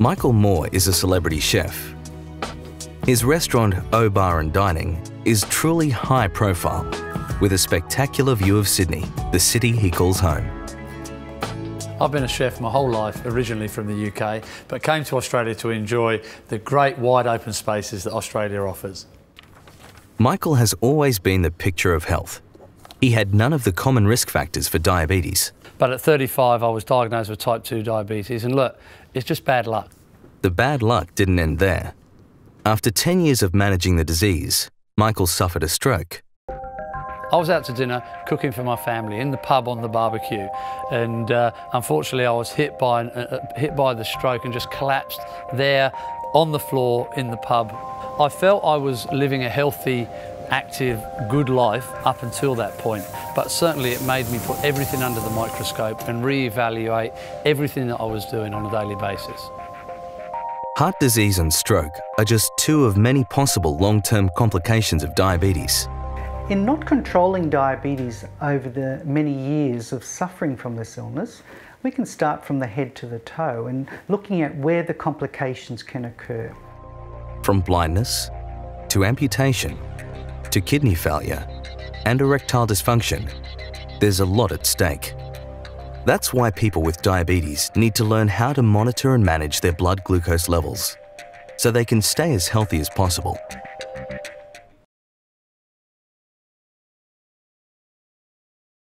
Michael Moore is a celebrity chef. His restaurant, O Bar and Dining, is truly high profile, with a spectacular view of Sydney, the city he calls home. I've been a chef my whole life, originally from the UK, but came to Australia to enjoy the great wide open spaces that Australia offers. Michael has always been the picture of health. He had none of the common risk factors for diabetes. But at 35, I was diagnosed with type 2 diabetes, and look, it's just bad luck. The bad luck didn't end there. After 10 years of managing the disease, Michael suffered a stroke. I was out to dinner cooking for my family in the pub on the barbecue, and unfortunately I was hit by the stroke and just collapsed there on the floor in the pub. I felt I was living a healthy, active, good life up until that point, but certainly it made me put everything under the microscope and reevaluate everything that I was doing on a daily basis. Heart disease and stroke are just two of many possible long-term complications of diabetes. In not controlling diabetes over the many years of suffering from this illness, we can start from the head to the toe and looking at where the complications can occur. From blindness to amputation to kidney failure and erectile dysfunction, there's a lot at stake. That's why people with diabetes need to learn how to monitor and manage their blood glucose levels so they can stay as healthy as possible.